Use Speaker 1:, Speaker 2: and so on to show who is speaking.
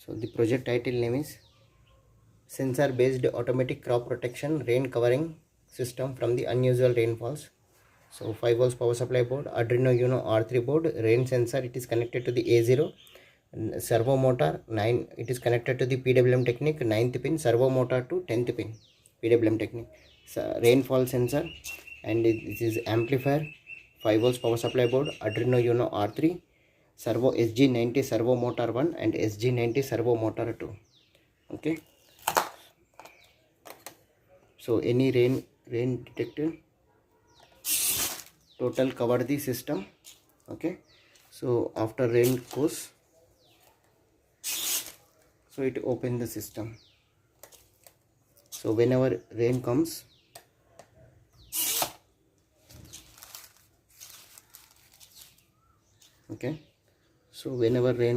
Speaker 1: So the project title name is Sensor Based Automatic Crop Protection Rain Covering System from the Unusual Rainfalls. So 5 volts power supply board, Arduino Uno R3 board, rain sensor, it is connected to the A0, servo motor 9, it is connected to the PWM technique 9th pin, servo motor to 10th pin PWM technique, so rainfall sensor, and this is amplifier, 5 volts power supply board, Arduino Uno R3, servo SG90 servo motor 1 and SG90 servo motor 2. Okay, so any rain detected, total cover the system. Okay, so after rain goes, so it open the system. So whenever rain comes, okay, so whenever rain